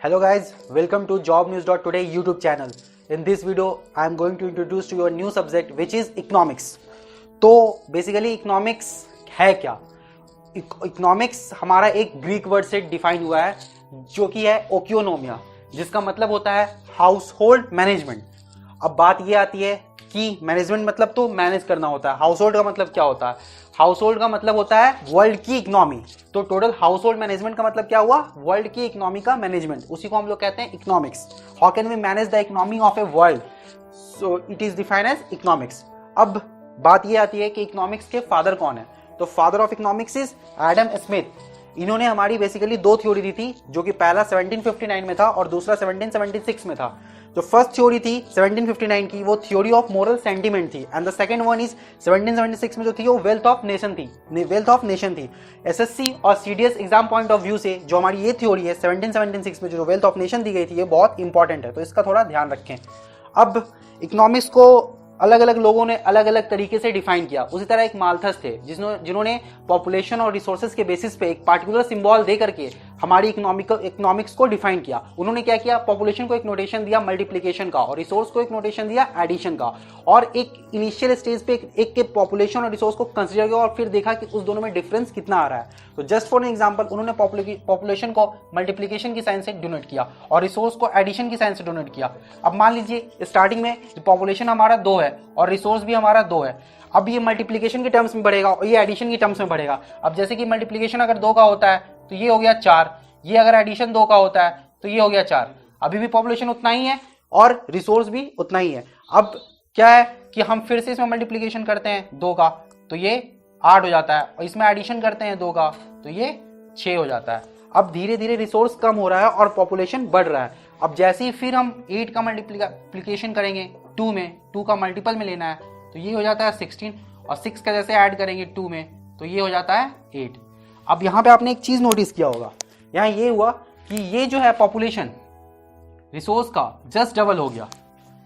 Hello guys, welcome to jobnews.today YouTube channel. In this video, I am going to introduce to you a new subject which is economics. तो basically economics है क्या? Economics हमारा एक Greek word से define हुआ है जो कि है ओकियोनोमिया, जिसका मतलब होता है हाउस होल्ड मैनेजमेंट। अब बात ये आती है कि मैनेजमेंट मतलब तो मैनेज करना होता है, हाउस होल्ड का मतलब क्या होता है? हाउस होल्ड का मतलब होता है वर्ल्ड की इकोनॉमी। तो टोटल हाउस होल्ड मैनेजमेंट का मतलब क्या हुआ? वर्ल्ड की इकोनॉमी का मैनेजमेंट, उसी को हम लोग कहते हैं economics. How can we manage the economy of a world, so it is defined as economics. अब बात ये आती है कि इकोनॉमिक्स के फादर कौन है? तो father of economics is Adam Smith. इन्होंने हमारी बेसिकली दो थ्योरी दी थी, जो कि पहला 1759 में था और दूसरा 1776 में था। जो फर्स्ट थ्योरी थी 1759 की, वो थ्योरी ऑफ मोरल सेंटीमेंट थी, and the second one is 1776 में जो थी वो वेल्थ ऑफ नेशन थी। एसएससी और CDS exam point of view से जो हमारी ये थ्योरी है 1776 में जो वेल्थ ऑफ नेशन दी गई थी, ये बहुत इंपॉर्टेंट है, तो इसका थोड़ा ध्यान रखें। अब इकोनॉमिक्स को अलग अलग लोगों ने अलग अलग तरीके से डिफाइन किया। उसी तरह एक माल्थस थे जिन्होंने पॉपुलेशन और रिसोर्सेज के बेसिस पे एक पार्टिकुलर सिंबल दे करके हमारी इकोनॉमिक्स को डिफाइन किया। उन्होंने क्या किया? पॉपुलेशन को एक नोटेशन दिया मल्टीप्लिकेशन का, और रिसोर्स को एक नोटेशन दिया एडिशन का, और एक इनिशियल स्टेज पे एक के पॉपुलेशन और रिसोर्स को कंसीडर किया और फिर देखा कि उस दोनों में डिफरेंस कितना आ रहा है। तो जस्ट फॉर एन एग्जांपल, उन्होंने पॉपुलेशन को मल्टीप्लिकेशन की साइन से डोनेट किया और रिसोर्स को एडिशन की साइन से डोनेट किया। अब मान लीजिए स्टार्टिंग में पॉपुलेशन हमारा 2 है और रिसोर्स भी हमारा 2 है। अब ये मल्टीप्लिकेशन के टर्म्स में बढ़ेगा और ये एडिशन के टर्म्स में बढ़ेगा। अब जैसे कि मल्टीप्लिकेशन अगर 2 का होता है तो ये हो गया 4, ये अगर एडिशन 2 का होता है तो ये हो गया 4। अभी भी पॉपुलेशन उतना ही है और रिसोर्स भी उतना ही है। अब क्या है कि हम फिर से इसमें मल्टीप्लिकेशन करते हैं 2 का तो ये 8 हो जाता है, और इसमें एडिशन करते हैं 2 का तो ये 6 हो जाता है। अब धीरे धीरे रिसोर्स कम हो रहा है और पॉपुलेशन बढ़ रहा है। अब जैसे ही फिर हम 8 का मल्टीप्लिकेशन करेंगे 2 में, 2 का मल्टीपल में लेना है तो ये हो जाता है 16, और 6 का जैसे ऐड करेंगे 2 में तो ये हो जाता है 8। अब यहाँ पे आपने एक चीज नोटिस किया होगा, यहाँ ये हुआ कि ये जो है पॉपुलेशन रिसोर्स का जस्ट डबल हो गया।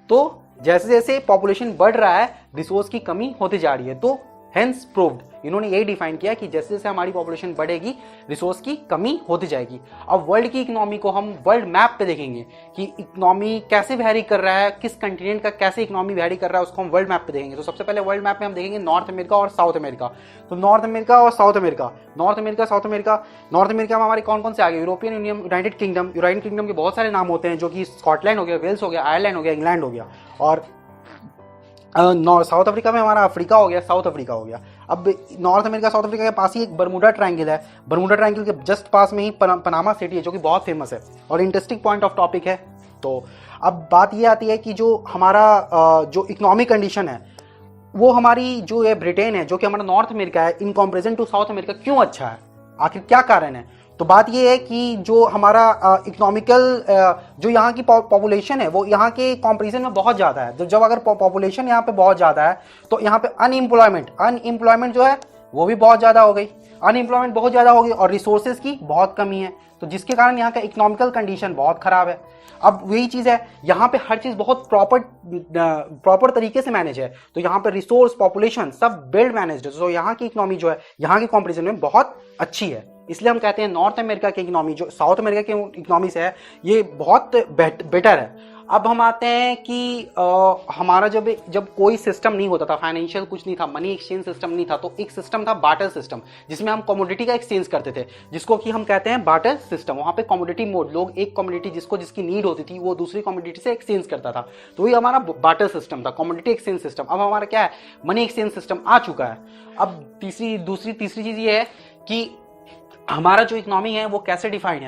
तो जैसे जैसे पॉपुलेशन बढ़ रहा है रिसोर्स की कमी होती जा रही है। तो हेंस प्रूव्ड, इन्होंने यही डिफाइन किया कि जैसे जैसे हमारी पॉपुलेशन बढ़ेगी रिसोर्स की कमी होती जाएगी। अब वर्ल्ड की इकोनॉमी को हम वर्ल्ड मैप पे देखेंगे कि इकोनॉमी कैसे वेरी कर रहा है, किस कंटिनेंट का कैसे इकोनॉमी वेरी कर रहा है, उसको हम वर्ल्ड मैप पे देखेंगे। तो सबसे पहले वर्ल्ड मैप में हम देखेंगे नॉर्थ अमेरिका और साउथ अमेरिका। तो नॉर्थ अमेरिका और साउथ अमेरिका, नॉर्थ अमेरिका में हमारे कौन कौन से आ गए? यूरोपियन यूनियन, यूनाइटेड किंगडम के बहुत सारे नाम होते हैं, जो कि स्कॉटलैंड हो गया, वेल्स हो गया, आयरलैंड हो गया, इंग्लैंड हो गया, और साउथ अफ्रीका में हमारा अफ्रीका हो गया, साउथ अफ्रीका हो गया। अब नॉर्थ अमेरिका साउथ अफ्रीका के पास ही एक बरमूडा ट्रायंगल है, बरमूडा ट्रायंगल के जस्ट पास में ही पनामा सिटी है, जो कि बहुत फेमस है और इंटरेस्टिंग पॉइंट ऑफ टॉपिक है। तो अब बात ये आती है कि जो हमारा जो इकोनॉमिक कंडीशन है वो हमारी जो है ब्रिटेन है, जो कि हमारा नॉर्थ अमेरिका है, in comparison to South America क्यों अच्छा है, आखिर क्या कारण है? तो बात ये है कि जो हमारा इकोनॉमिकल जो यहाँ की पॉपुलेशन है वो यहाँ के कंपैरिजन में बहुत ज़्यादा है। तो जब अगर पॉपुलेशन यहाँ पे बहुत ज़्यादा है तो यहाँ पे अनएम्प्लॉयमेंट जो है वो भी बहुत ज़्यादा हो गई, अनएम्प्लॉयमेंट बहुत ज़्यादा हो गई, और रिसोर्सेज की बहुत कमी है, तो जिसके कारण यहाँ का इकोनॉमिकल कंडीशन बहुत ख़राब है। अब वही चीज़ है, यहाँ पे हर चीज़ बहुत प्रॉपर तरीके से मैनेज है। तो यहाँ पे रिसोर्स, पॉपुलेशन सब वेल मैनेज्ड है। तो यहाँ की इकोनॉमी जो है यहाँ के कंपैरिजन में बहुत अच्छी है। इसलिए हम कहते हैं नॉर्थ अमेरिका की इकोनॉमी जो साउथ अमेरिका की इकोनॉमी से है ये बहुत बेटर है। अब हम आते हैं कि हमारा जब कोई सिस्टम नहीं होता था, फाइनेंशियल कुछ नहीं था, मनी एक्सचेंज सिस्टम नहीं था, तो एक सिस्टम था बार्टर सिस्टम, जिसमें हम कमोडिटी का एक्सचेंज करते थे, जिसको कि हम कहते हैं बार्टर सिस्टम। वहाँ पे कमोडिटी मोड, लोग एक कमोडिटी जिसकी नीड होती थी वो दूसरी कमोडिटी से एक्सचेंज करता था, तो वही हमारा बार्टर सिस्टम था, कमोडिटी एक्सचेंज सिस्टम। अब हमारा क्या है? मनी एक्सचेंज सिस्टम आ चुका है। अब तीसरी चीज़ ये है कि हमारा जो इकोनॉमी है वो कैसे डिफाइन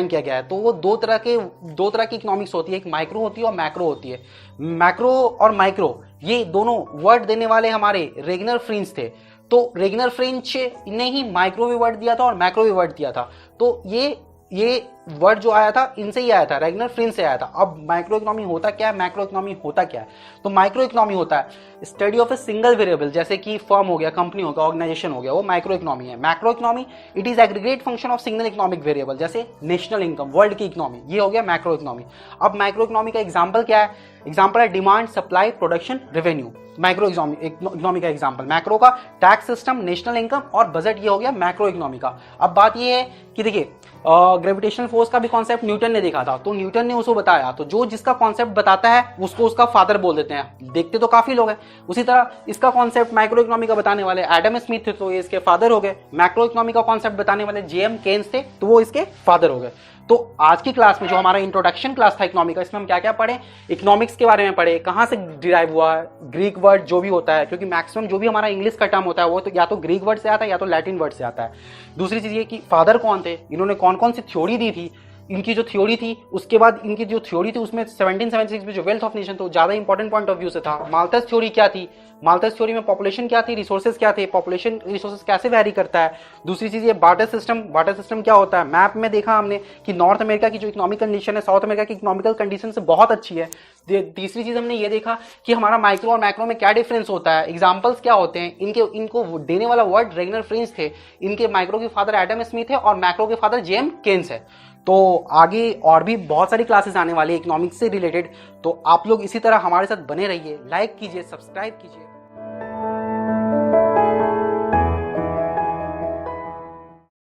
किया गया है। तो वो दो तरह की इकोनॉमिक्स होती है, एक माइक्रो होती है और मैक्रो होती है। मैक्रो और माइक्रो ये दोनों वर्ड देने वाले हमारे रेगनर फ्रिंच थे। तो रेगनर फ्रिंच ने ही माइक्रो भी वर्ड दिया था और मैक्रो भी वर्ड दिया था। तो ये वर्ड जो आया था इनसे ही आया था, रेगनर फ्रिंच से आया था। अब माइक्रो इकोनॉमी होता क्या है, मैक्रो इकोनॉमी होता क्या है? तो माइक्रो इकोनॉमी होता है study of a single variable, जैसे कि फर्म हो गया, कंपनी हो गया, ऑर्गेनाइजेशन हो गया, वो माइक्रो इकोनॉमी है। Macro economy it is aggregate function of single economic variable, जैसे नेशनल इनकम, वर्ल्ड की इकोनॉमी, ये हो गया मैक्रो इकोनॉमी। अब माइक्रो इकोनॉमी का एग्जाम्पल क्या है? एग्जाम्पल है demand, supply, production, revenue. Micro economy का एग्जाम्पल, मैक्रो का टैक्स सिस्टम, नेशनल इनकम और बजट, ये हो गया मैक्रो इकोनॉमी का। अब बात ये है कि देखिए ग्रेविटेशनल फोर्स का भी कॉन्सेप्ट न्यूटन ने देखा था, तो न्यूटन ने उसको बताया, तो जो जिसका कॉन्सेप्ट बताता है उसको उसका फादर बोल देते हैं। देखते तो काफी लोग हैं। उसी तरह इसका कॉन्सेप्ट माइक्रो इकोनॉमी का बताने वाले एडम स्मिथ थे, तो ये इसके फादर हो गए। मैक्रो इकोनॉमी का कॉन्सेप्ट बताने वाले जेएम केन्स थे, तो वो इसके फादर हो गए। तो आज की क्लास में जो हमारा इंट्रोडक्शन क्लास था इकोनॉमी का, इसमें हम क्या क्या पढ़े, इकोनॉमिक्स के बारे में पढ़े, कहाँ से डिराइव हुआ है, ग्रीक वर्ड जो भी होता है, क्योंकि मैक्सिमम जो भी हमारा इंग्लिश का टर्म होता है वो तो या तो ग्रीक वर्ड से आता है या तो लैटिन वर्ड से आता है। दूसरी चीज ये कि फादर कौन थे, इन्होंने कौन कौन सी थ्योरी दी थी, इनकी जो थ्योरी थी, उसके बाद इनकी जो थ्योरी थी उसमें 1776 में जो वेल्थ ऑफ नेशन, तो ज्यादा इंपॉर्टेंट पॉइंट ऑफ व्यू से था। माल्थस थ्योरी क्या थी, माल्थस थ्योरी में पॉपुलेशन क्या थी, रिसोर्सेज क्या थे, पॉपुलेशन रिसोर्सेज कैसे वैरी करता है। दूसरी चीज ये बार्टर सिस्टम, बार्टर सिस्टम क्या होता है। मैप में देखा हमने कि नॉर्थ अमेरिका की जो इकोनॉमिक कंडीशन है साउथ अमेरिका की इकोनॉमिकल कंडीशन से बहुत अच्छी है। तीसरी चीज हमने ये देखा कि हमारा माइक्रो और मैक्रो में क्या डिफरेंस होता है, एग्जांपल्स क्या होते हैं इनको देने वाला वर्ड रेगनर फ्रिंज थे। इनके माइक्रो के फादर एडम स्मिथ है और मैक्रो के फादर जेएम केन्स है। तो आगे और भी बहुत सारी क्लासेस आने वाली है इकोनॉमिक्स से रिलेटेड, तो आप लोग इसी तरह हमारे साथ बने रहिए, लाइक कीजिए, सब्सक्राइब कीजिए।